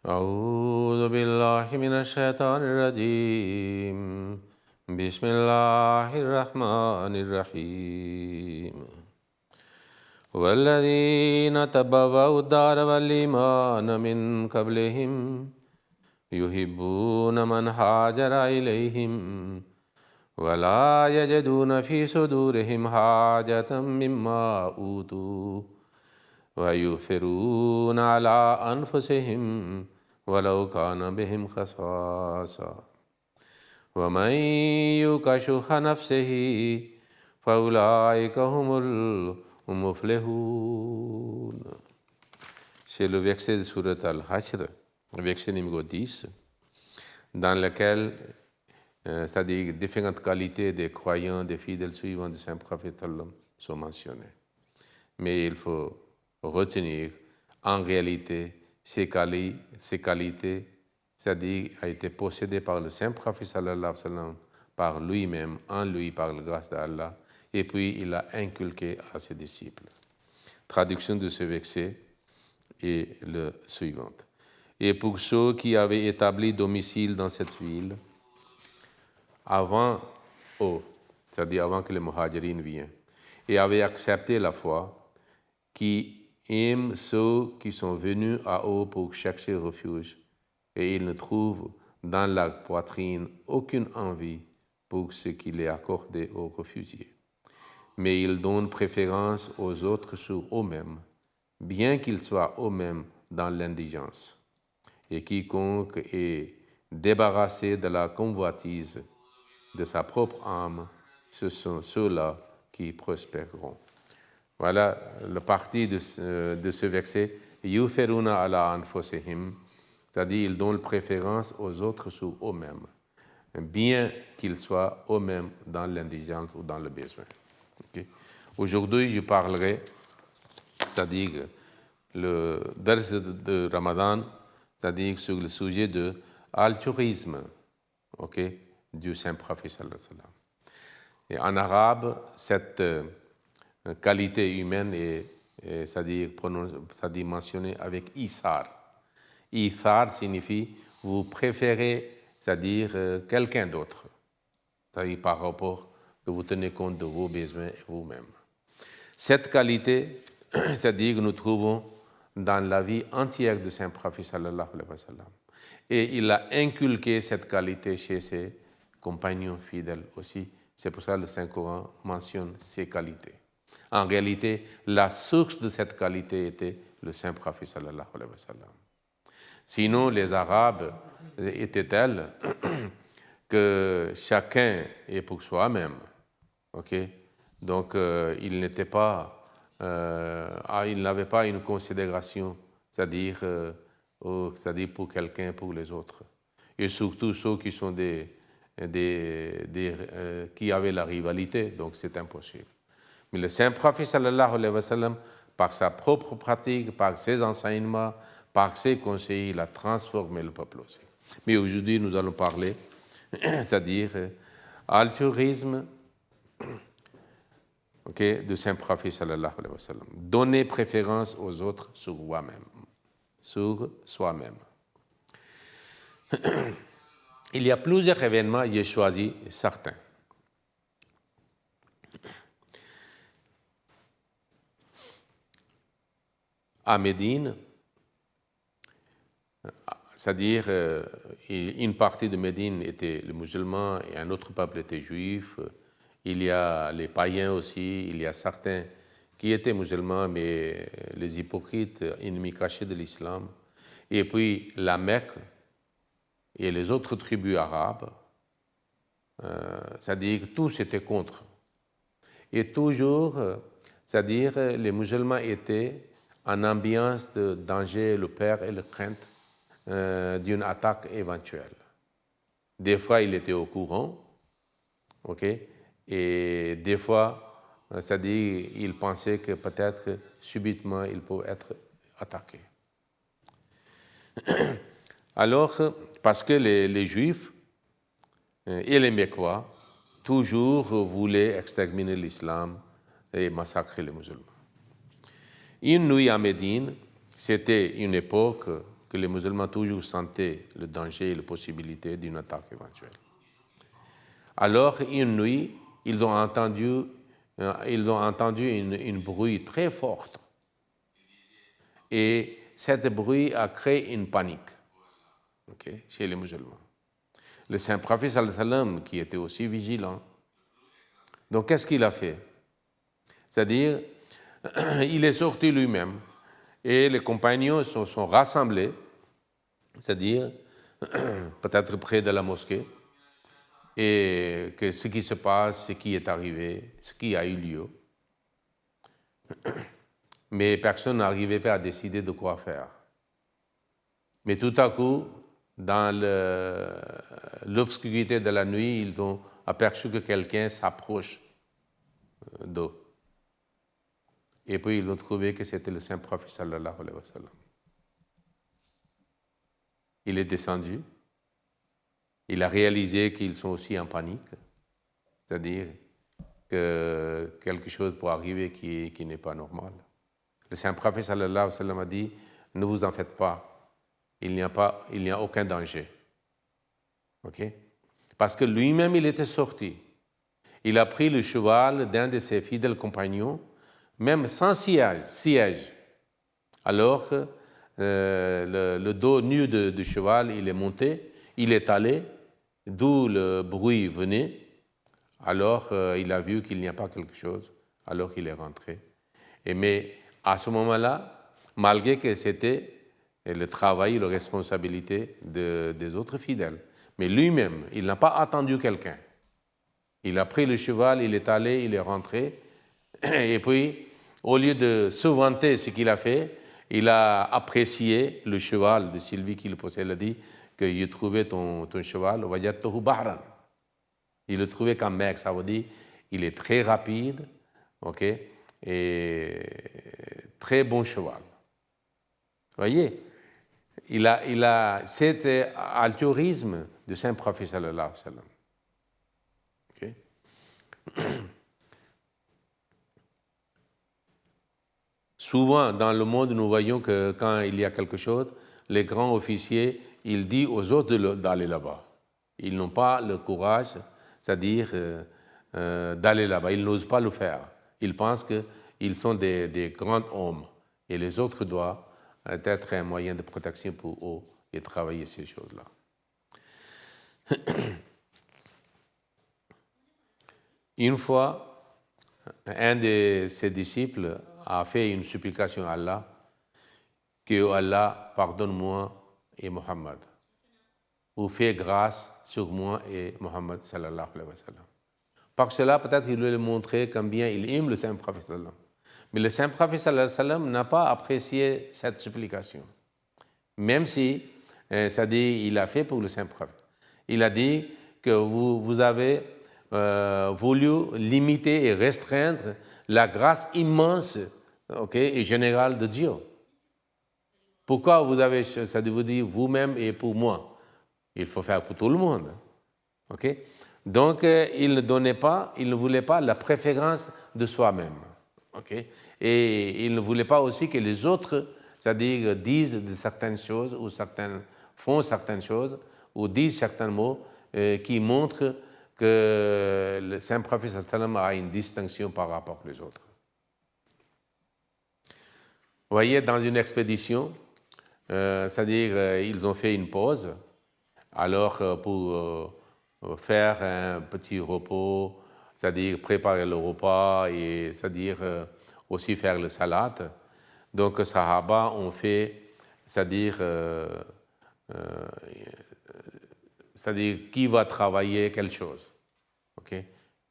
أعوذ بالله من الشيطان الرجيم بسم الله الرحمن الرحيم والذين تبوأوا الدار والإيمان من قبلهم يحبون من هاجر إليهم ولا يجدون في صدورهم حاجة مما أوتوا ويؤثرون على أنفسهم ولو كان بهم خصاصة ومن يوق شح نفسه فأولئك هم المفلحون. C'est le verset de Surat Al-Hashr, verset numéro 10, dans lequel, c'est-à-dire différentes qualités des croyants, des fidèles suivants du Saint-Prophète sont mentionnées. Mais il faut retenir, en réalité, ces qualités, c'est-à-dire a été possédé par le Saint-Prophète sallallahu alayhi wa sallam, par lui-même, en lui, par la grâce d'Allah, et puis il a inculqué à ses disciples. Traduction de ce verset est le suivante. Et pour ceux qui avaient établi domicile dans cette ville, avant eux, c'est-à-dire avant que les muhajirines viennent, et avaient accepté la foi, qui aiment ceux qui sont venus à eux pour chercher refuge, et ils ne trouvent dans leur poitrine aucune envie pour ce qu'il est accordé aux réfugiés. Mais ils donnent préférence aux autres sur eux-mêmes, bien qu'ils soient eux-mêmes dans l'indigence. Et quiconque est débarrassé de la convoitise de sa propre âme, ce sont ceux-là qui prospéreront. Voilà le parti de ce verset. Yuferuna ala anfusihim, c'est-à-dire ils donnent préférence aux autres sur eux-mêmes, bien qu'ils soient eux-mêmes dans l'indigence ou dans le besoin. Okay? Aujourd'hui, je parlerai, c'est-à-dire le dars de Ramadan, c'est-à-dire sur le sujet de l'altruisme, okay, du Saint-Prophète sallallahu alayhi wa sallam. Et en arabe, cette qualité humaine est c'est-à-dire mentionnée avec isar. Isar signifie vous préférez, c'est-à-dire quelqu'un d'autre, c'est-à-dire par rapport que vous tenez compte de vos besoins et vous-même. Cette qualité, c'est-à-dire que nous trouvons dans la vie entière de Saint-Prophète sallallahu alayhi wa sallam. Et il a inculqué cette qualité chez ses compagnons fidèles aussi. C'est pour ça que le Saint-Coran mentionne ces qualités. En réalité, la source de cette qualité était le Saint-Prophète sallallahu alayhi wa sallam. Sinon, les Arabes étaient tels que chacun est pour soi-même. Okay? Donc, ils n'avaient pas une considération, c'est-à-dire pour quelqu'un, pour les autres. Et surtout ceux qui sont qui avaient la rivalité, donc c'est impossible. Mais le Saint-Prophète sallallahu alayhi wa sallam, par sa propre pratique, par ses enseignements, par ses conseils, il a transformé le peuple aussi. Mais aujourd'hui, nous allons parler, c'est-à-dire altruisme, okay, de Saint-Prophète sallallahu alayhi wa sallam. Donner préférence aux autres sur soi-même. Il y a plusieurs événements, j'ai choisi certains. À Médine, c'est-à-dire une partie de Médine était les musulmans et un autre peuple était juif. Il y a les païens aussi, il y a certains qui étaient musulmans, mais les hypocrites, ennemis cachés de l'islam. Et puis la Mecque et les autres tribus arabes, c'est-à-dire que tous étaient contre. Et toujours, c'est-à-dire les musulmans étaient en ambiance de danger, le peur et la crainte d'une attaque éventuelle. Des fois, il était au courant, okay, et des fois, c'est-à-dire il pensait que peut-être subitement, il peut être attaqué. Alors, parce que les Juifs et les Mécois toujours voulaient exterminer l'islam et massacrer les musulmans. Une nuit à Médine, c'était une époque que les musulmans toujours sentaient le danger et la possibilité d'une attaque éventuelle. Alors, une nuit, ils ont entendu une bruit très forte. Et cet bruit a créé une panique chez les musulmans. Le saint prophète sallallahu alayhi wa sallam, qui était aussi vigilant, donc qu'est-ce qu'il a fait? C'est-à-dire, il est sorti lui-même et les compagnons sont rassemblés, c'est-à-dire peut-être près de la mosquée, et que ce qui se passe, ce qui est arrivé, ce qui a eu lieu. Mais personne n'arrivait pas à décider de quoi faire. Mais tout à coup, dans l'obscurité de la nuit, ils ont aperçu que quelqu'un s'approche d'eux. Et puis ils ont trouvé que c'était le saint prophète sallallahu alayhi wa sallam. Il est descendu. Il a réalisé qu'ils sont aussi en panique, c'est-à-dire que quelque chose peut arriver qui n'est pas normal. Le saint prophète sallallahu alayhi wa sallam a dit, ne vous en faites pas, il n'y a aucun danger. Parce que lui-même, il était sorti. Il a pris le cheval d'un de ses fidèles compagnons, même sans siège. Alors, le dos nu du cheval, il est monté, il est allé, d'où le bruit venait. Alors, il a vu qu'il n'y a pas quelque chose, alors il est rentré. Mais à ce moment-là, malgré que c'était le travail, la responsabilité des autres fidèles, mais lui-même, il n'a pas attendu quelqu'un. Il a pris le cheval, il est allé, il est rentré, et puis, au lieu de se vanter ce qu'il a fait, il a apprécié le cheval de Sylvie qu'il possédait. Il a dit que j'ai trouvé ton cheval, wajadtuhu bahran. Il le trouvait comme mer, ça veut dire il est très rapide, et très bon cheval. Vous voyez, il a cet altruisme de saint prophète sallallahu alayhi wa sallam. Souvent, dans le monde, nous voyons que quand il y a quelque chose, les grands officiers, ils disent aux autres d'aller là-bas. Ils n'ont pas le courage, c'est-à-dire d'aller là-bas. Ils n'osent pas le faire. Ils pensent qu'ils sont des grands hommes et les autres doivent être un moyen de protection pour eux et travailler ces choses-là. Une fois, un de ses disciples a fait une supplication à Allah, que Allah pardonne-moi et Mohammed, ou fait grâce sur moi et Mohammed sallallahu alayhi wa sallam. Par cela, peut-être il voulait montrer combien il aime le saint prophète sallallahu alayhi wa sallam. Mais le saint prophète sallallahu alayhi wa sallam n'a pas apprécié cette supplication. Même si, ça dit, il a fait pour le saint prophète. Il a dit que vous avez voulu limiter et restreindre la grâce immense et générale de Dieu. Pourquoi vous avez, ça vous dit vous-même et pour moi? Il faut faire pour tout le monde. Donc, il ne voulait pas la préférence de soi-même. Et il ne voulait pas aussi que les autres, c'est-à-dire disent de certaines choses, ou font certaines choses, ou disent certains mots qui montrent que le saint prophète sallam a une distinction par rapport aux autres. Vous voyez, dans une expédition, c'est-à-dire ils ont fait une pause, alors pour faire un petit repos, c'est-à-dire préparer le repas et c'est-à-dire aussi faire le salade. Donc, les Sahaba ont fait, c'est-à-dire qui va travailler quelque chose.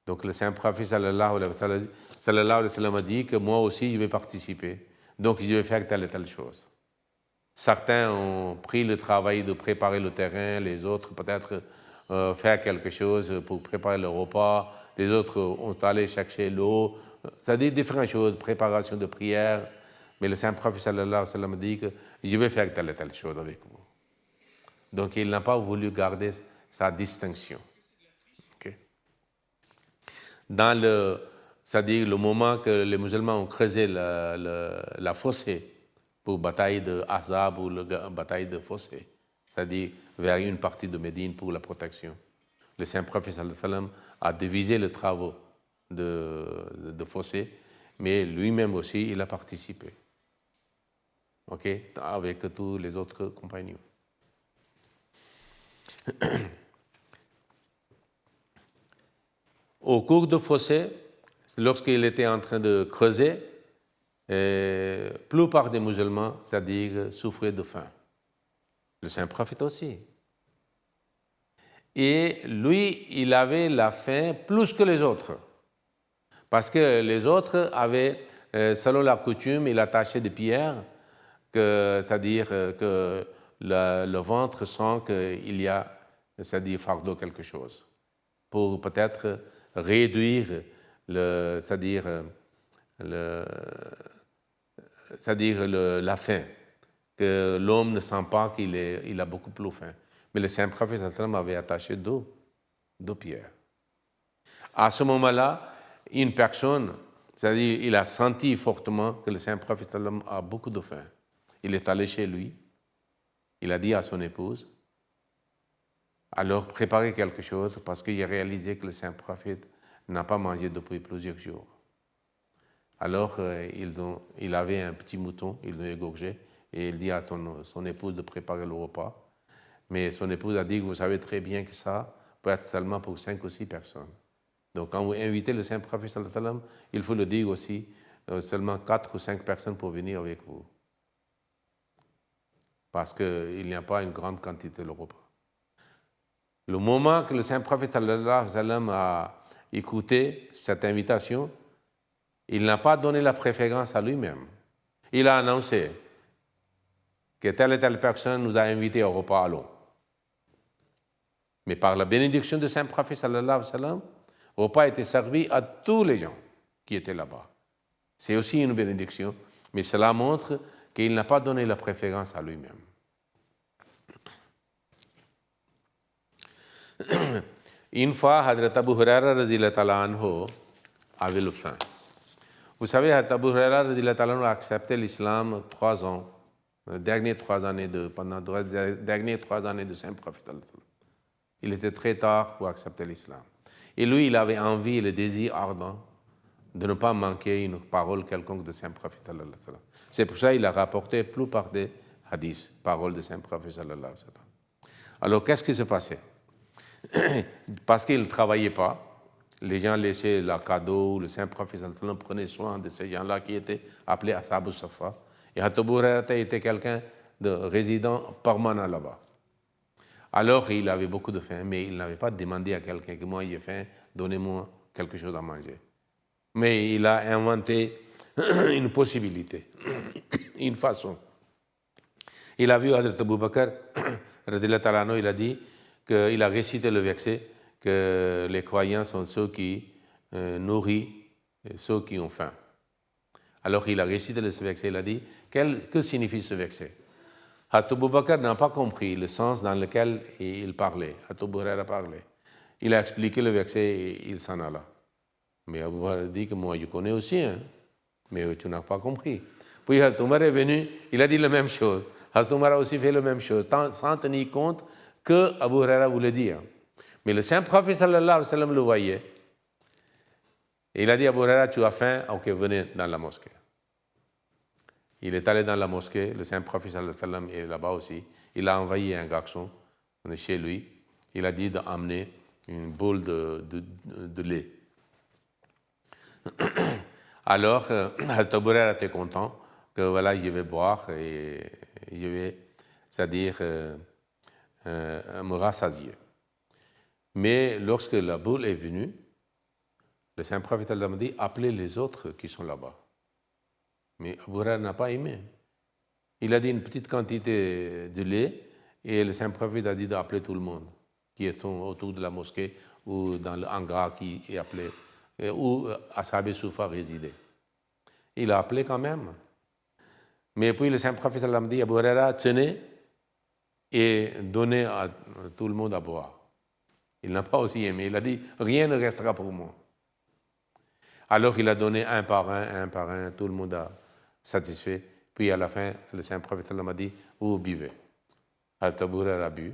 Donc, le saint prophète sallallahu alayhi wa sallam a dit que moi aussi je vais participer. Donc, je vais faire telle et telle chose. Certains ont pris le travail de préparer le terrain, les autres peut-être faire quelque chose pour préparer le repas, les autres ont allé chercher l'eau, c'est-à-dire différentes choses, préparation de prière. Mais le saint prophète sallallahu alayhi wa sallam dit que je vais faire telle et telle chose avec vous. Donc il n'a pas voulu garder sa distinction. Dans c'est-à-dire le moment que les musulmans ont creusé la fossée pour bataille de Ahzab ou la bataille de Fossé, c'est-à-dire vers une partie de Médine pour la protection. Le saint prophète sallallahu alayhi wa sallam a divisé les travaux de Fossé, mais lui-même aussi, il a participé, avec tous les autres compagnons. Au cours de Fossé, lorsqu'il était en train de creuser, la plupart des musulmans, c'est-à-dire, souffraient de faim. Le saint prophète aussi. Et lui, il avait la faim plus que les autres. Parce que les autres avaient, selon la coutume, il attachait des pierres, c'est-à-dire que le ventre sent qu'il y a, c'est-à-dire fardeau quelque chose, pour peut-être réduire c'est-à-dire la faim, que l'homme ne sent pas qu'il a beaucoup plus faim. Mais le saint prophète sallam avait attaché deux pierres. À ce moment-là, une personne, c'est-à-dire il a senti fortement que le saint prophète sallam a beaucoup de faim. Il est allé chez lui, il a dit à son épouse, alors préparez quelque chose parce qu'il a réalisé que le saint prophète n'a pas mangé depuis plusieurs jours. Alors il avait un petit mouton, il l'a égorgé et il dit à son épouse de préparer le repas. Mais son épouse a dit que vous savez très bien que ça peut être seulement pour 5 ou 6 personnes. Donc quand vous invitez le saint prophète sallallahu alayhi wa sallam, il faut le dire aussi, seulement 4 ou 5 personnes pour venir avec vous. Parce qu'il n'y a pas une grande quantité de repas. Le moment que le saint prophète sallallahu alayhi wa sallam a écouté cette invitation, il n'a pas donné la préférence à lui-même. Il a annoncé que telle et telle personne nous a invités au repas, allons. Mais par la bénédiction du saint prophète sallallahu alayhi wa sallam, le repas était servi à tous les gens qui étaient là-bas. C'est aussi une bénédiction, mais cela montre qu'il n'a pas donné la préférence à lui-même. Une fois, Hadrat Abu Huraira radhiyallahu ta'ala anhu avait le faim. Vous savez, Hadrat Abu Huraira radhiyallahu ta'ala anhu a accepté l'islam 3 ans, pendant les dernières 3 années de saint prophète. Il était très tard pour accepter l'islam. Et lui, il avait envie et le désir ardent de ne pas manquer une parole quelconque de saint prophète. C'est pour ça qu'il a rapporté la plupart des hadiths, paroles de saint prophète. Alors, qu'est-ce qui se passait? Parce qu'il ne travaillait pas, les gens laissaient leurs cadeaux, le saint prophète prenait soin de ces gens-là qui étaient appelés Ashab Safa. Et Hadrat Abu Huraira était quelqu'un de résident permanent là-bas. Alors, il avait beaucoup de faim, mais il n'avait pas demandé à quelqu'un que moi j'ai faim, donnez-moi quelque chose à manger. Mais il a inventé une possibilité, une façon. Il a vu Hadrat Abu Bakr, il a dit qu'il a récité le verset que les croyants sont ceux qui nourrissent ceux qui ont faim. Alors il a récité ce verset, il a dit, que signifie ce verset? Hadrat Abu Bakr n'a pas compris le sens dans lequel il parlait. Hadrat Abu Huraira parlait. Il a expliqué le verset et il s'en alla. Mais Abu Bakr dit que moi je connais aussi, mais tu n'as pas compris. Puis Hadrat Umar est venu, il a dit la même chose. Hadrat Umar a aussi fait la même chose, sans tenir compte que Abu Huraira voulait dire. Mais le saint prophète sallallahu alayhi wa sallam le voyait. Et il a dit à Abu Huraira, tu as faim? Ok, venez dans la mosquée. Il est allé dans la mosquée, le saint prophète sallallahu alayhi wa sallam est là-bas aussi. Il a envoyé un garçon chez lui. Il a dit d'amener une boule de lait. Alors, Hadrat Abu Huraira était content que voilà, je vais boire et je vais, c'est-à-dire, me rassasier. Mais lorsque la boule est venue, le saint prophète a dit, appelez les autres qui sont là-bas. Mais Abu Huraira n'a pas aimé. Il a dit une petite quantité de lait et le saint prophète a dit d'appeler tout le monde qui est autour de la mosquée ou dans le hangar qui est appelé, où Ashab Soufa résidait. Il a appelé quand même. Mais puis le saint prophète a dit, Abu Huraira, tenez et donnez à tout le monde à boire. Il n'a pas aussi aimé. Il a dit, rien ne restera pour moi. Alors il a donné un par un, tout le monde a satisfait. Puis à la fin, le saint prophète sallam a dit, vous buvez. Hazrat Abu Huraira a bu.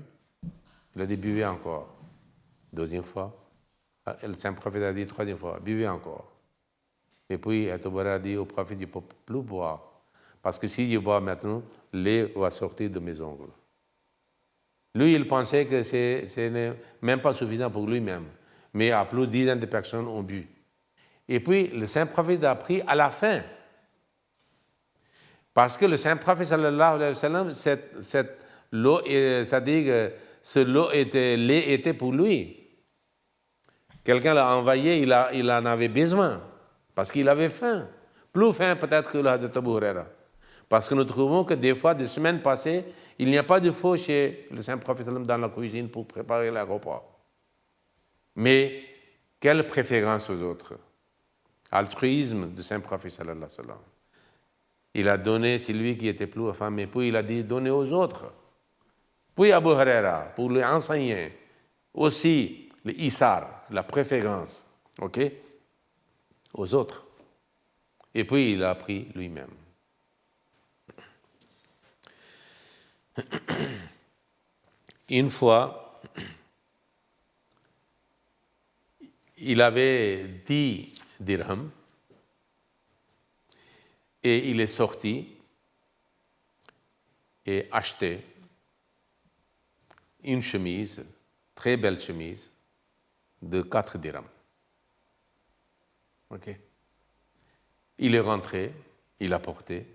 Il a dit, buvez encore. Deuxième fois. Le saint prophète a dit, troisième fois, buvez encore. Et puis Hazrat Abu Huraira a dit au prophète, je ne peux plus boire. Parce que si je bois maintenant, lait va sortir de mes ongles. Lui, il pensait que ce n'est même pas suffisant pour lui-même. Mais à plus de dizaines de personnes ont bu. Et puis, le saint prophète a pris à la fin. Parce que le saint prophète, sallallahu alayhi wa sallam, cette l'eau, c'est-à-dire que ce lait était pour lui. Quelqu'un l'a envoyé, il en avait besoin. Parce qu'il avait faim. Plus faim peut-être que le Hazrat Abu Huraira. Parce que nous trouvons que des fois, des semaines passées, il n'y a pas de feu chez le saint prophète dans la cuisine pour préparer le repas. Mais quelle préférence aux autres? Altruisme du saint prophète sallallahu alayhi wa sallam. Il a donné celui qui était plus affamé, puis il a dit donnez aux autres. Puis Abu Huraira, pour lui enseigner aussi le isar, la préférence, ok, aux autres. Et puis il a pris lui-même. Une fois, il avait 10 dirhams et il est sorti et acheté une chemise, très belle chemise, de 4 dirhams. Ok. Il est rentré, il a porté.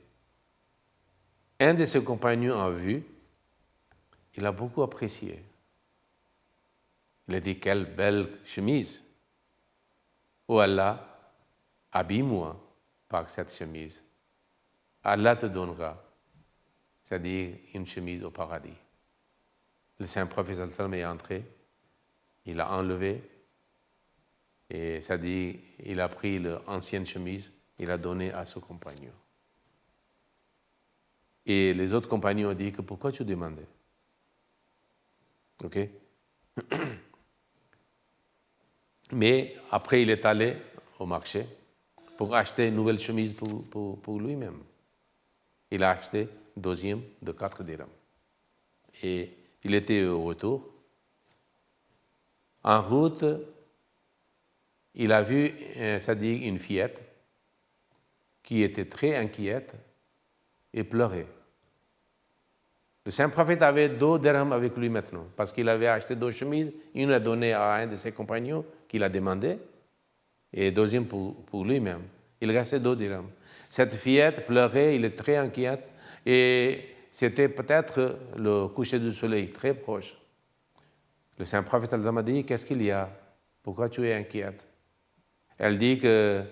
Un de ses compagnons a vu, il a beaucoup apprécié. Il a dit, quelle belle chemise. Oh Allah, habille-moi par cette chemise. Allah te donnera, c'est-à-dire une chemise au paradis. Le saint prophète est entré, il a enlevé, et c'est-à-dire il a pris l'ancienne chemise, il a donné à son compagnon. Et les autres compagnons ont dit que pourquoi tu demandais? Ok? Mais après, il est allé au marché pour acheter une nouvelle chemise pour lui-même. Il a acheté deuxième de 4 dirhams. Et il était au retour. En route, il a vu, c'est-à-dire une fillette qui était très inquiète et pleurait. Le saint prophète avait 2 dirhams avec lui maintenant, parce qu'il avait acheté 2 chemises, une a donné à un de ses compagnons qu'il a demandé, et deuxième pour lui-même. Il restait 2 dirhams. Cette fillette pleurait, il est très inquiète, et c'était peut-être le coucher du soleil, très proche. Le saint prophète a dit, qu'est-ce qu'il y a? Pourquoi tu es inquiète? Elle dit que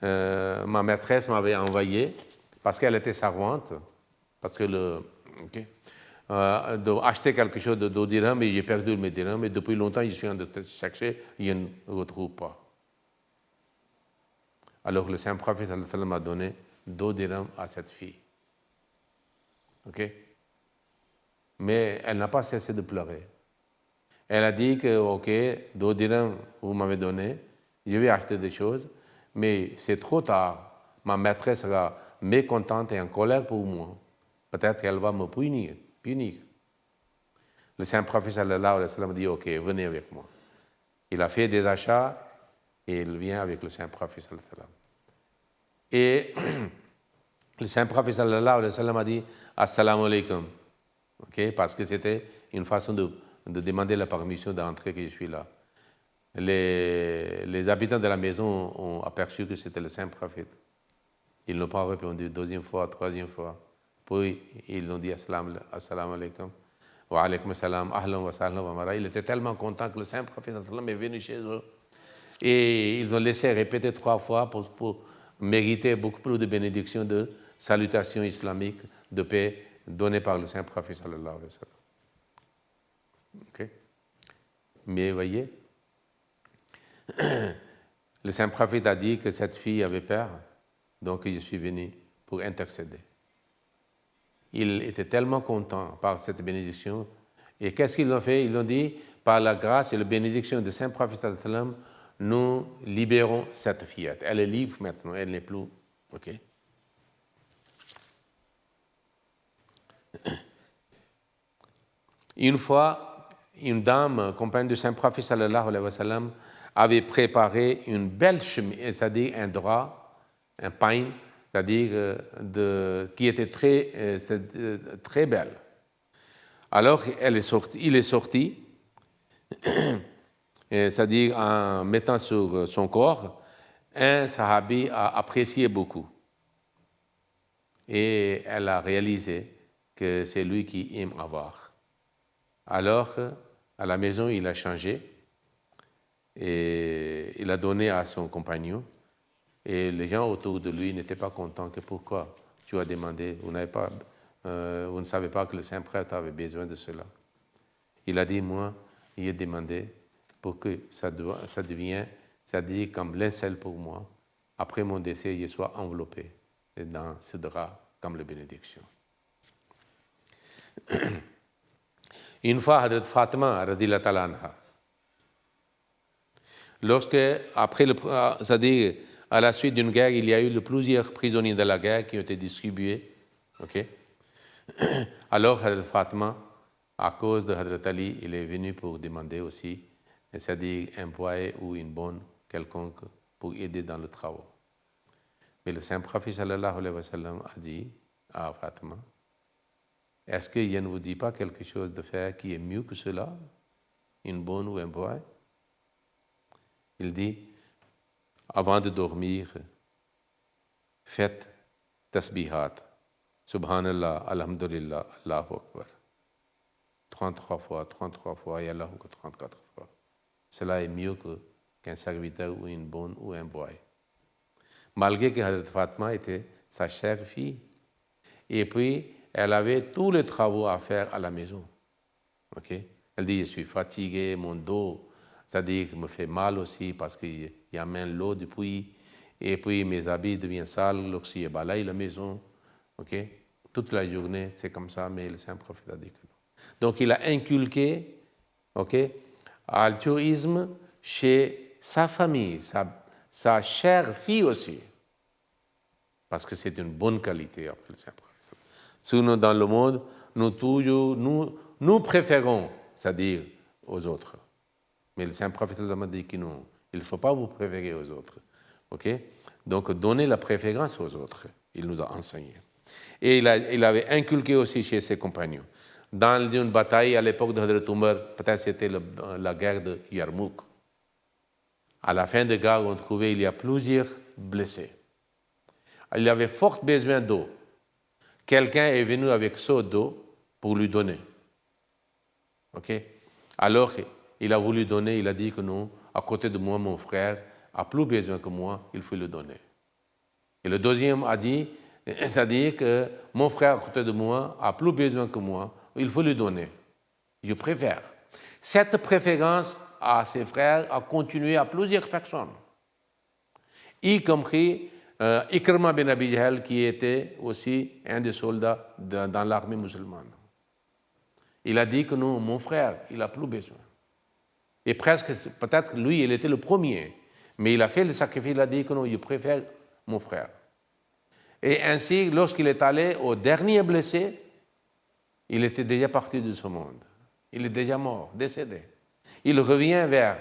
ma maîtresse m'avait envoyé, parce qu'elle était servante, parce que d'acheter quelque chose de 2 dirhams et j'ai perdu mes dirhams et depuis longtemps je suis en train de chercher, je ne retrouve pas. Alors le saint prophète a donné 2 dirhams à cette fille. Ok? Mais elle n'a pas cessé de pleurer. Elle a dit que, ok, 2 dirhams vous m'avez donné, je vais acheter des choses, mais c'est trop tard. Ma maîtresse sera mécontente et en colère pour moi. Peut-être qu'elle va me punir. Le saint prophète sallallahu alayhi wa sallam dit, ok, venez avec moi. Il a fait des achats et il vient avec le saint prophète sallallahu alayhi wa sallam. Et le saint prophète sallallahu alayhi wa sallam a dit, assalamu alaikum. Okay, parce que c'était une façon de demander la permission d'entrer que je suis là. Les habitants de la maison ont aperçu que c'était le saint prophète. Ils n'ont pas répondu 2e fois, 3e fois. Puis ils ont dit assalamu alaikum. Wa alaykum assalam, ahlan wa sahlan wa mara. Il était tellement content que le saint prophète est venu chez eux. Et ils ont laissé répéter 3 fois pour mériter beaucoup plus de bénédictions, de salutations islamiques, de paix données par le saint prophète sallallahu alayhi wa sallam. Okay. Mais voyez, le saint prophète a dit que cette fille avait peur, donc je suis venu pour intercéder. Il était tellement content par cette bénédiction. Et qu'est-ce qu'ils ont fait? Ils ont dit, par la grâce et la bénédiction du saint prophète sallallahu alayhi wa sallam, nous libérons cette fillette. Elle est libre maintenant, elle n'est plus. Ok. Une fois, une dame, compagne du Saint-Prophète sallallahu alayhi wa sallam, avait préparé une belle chemise, c'est-à-dire un drap, un pain, c'est-à-dire qui était très belle. Alors, il est sorti, c'est-à-dire en mettant sur son corps, un sahabi a apprécié beaucoup. Et elle a réalisé que c'est lui qui aime avoir. Alors, à la maison, il a changé et il a donné à son compagnon. Et les gens autour de lui n'étaient pas contents. Que pourquoi tu as demandé, vous ne savez pas que le Saint-Prêtre avait besoin de cela. Il a dit, moi, j'ai demandé pour que ça devienne, c'est-à-dire comme linceul pour moi. Après mon décès, je sois enveloppé dans ce drap comme la bénédiction. Une fois, Hadrat Fatima, radhiyallahu ta'ala anha, lorsque, c'est-à-dire à la suite d'une guerre, il y a eu plusieurs prisonniers de la guerre qui ont été distribués. Okay? Alors, Hadrat Fatima, à cause de Hadrat Ali, il est venu pour demander aussi, c'est-à-dire un poids ou une bonne quelconque pour aider dans le travail. Mais le Saint-Prophète sallallahu alayhi wa sallam a dit à Fatima, est-ce que je ne vous dis pas quelque chose de faire qui est mieux que cela, une bonne ou un poids? Il dit, avant de dormir, faites tasbihat, subhanallah, alhamdulillah, Allahu Akbar. 33 fois, et Allahu Akbar 34 fois. Cela est mieux qu'un serviteur ou une bonne ou un boy. Malgré que Hadrat Fatima était sa chère fille. Et puis, elle avait tous les travaux à faire à la maison. Okay? Elle dit, je suis fatiguée, mon dos, c'est-à-dire me fait mal aussi parce qu'il y a même l'eau du puits. Et puis, mes habits deviennent sales lorsque je balaye la maison. Okay? Toute la journée, c'est comme ça, mais le Saint-Prophète a dit que non. Donc, il a inculqué altruisme chez sa famille, sa chère fille aussi. Parce que c'est une bonne qualité après le Saint-Prophète. Sinon, dans le monde, nous préférons, c'est-à-dire aux autres. Mais le Saint-Prophète a dit que non, il ne faut pas vous préférer aux autres. Okay? Donc, donnez la préférence aux autres. Il nous a enseigné. Et il avait inculqué aussi chez ses compagnons. Dans une bataille à l'époque de Hadrat Umar, peut-être c'était la guerre de Yarmouk. À la fin de la guerre, on trouvait il y a plusieurs blessés. Il avait fort besoin d'eau. Quelqu'un est venu avec seau d'eau pour lui donner. Okay? Alors, il a voulu donner, il a dit que non, à côté de moi, mon frère a plus besoin que moi, il faut le donner. Et le deuxième a dit, c'est-à-dire que mon frère à côté de moi a plus besoin que moi, il faut lui donner. Je préfère. Cette préférence à ses frères a continué à plusieurs personnes, y compris Ikrama bin Abi Jahl, qui était aussi un des soldats dans l'armée musulmane. Il a dit que non, mon frère, il n'a plus besoin. Et presque, peut-être lui, il était le premier, mais il a fait le sacrifice, il a dit que non, je préfère mon frère. Et ainsi, lorsqu'il est allé au dernier blessé, il était déjà parti de ce monde. Il est déjà mort, décédé. Il revient vers,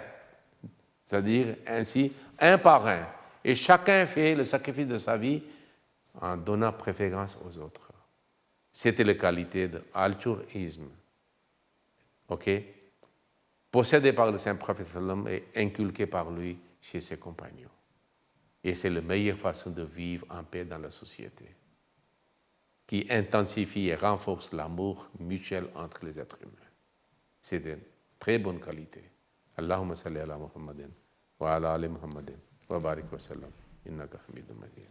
c'est-à-dire ainsi, un par un. Et chacun fait le sacrifice de sa vie en donnant préférence aux autres. C'était la qualité de l'altruisme. Possédé par le Saint-Prophète et inculqué par lui chez ses compagnons. Et c'est la meilleure façon de vivre en paix dans la société, qui intensifie et renforce l'amour mutuel entre les êtres humains. C'est de très bonne qualité. Allahumma salli ala Muhammadin wa ala ali Muhammadin wa barik wa sallam innaka hamidun majid.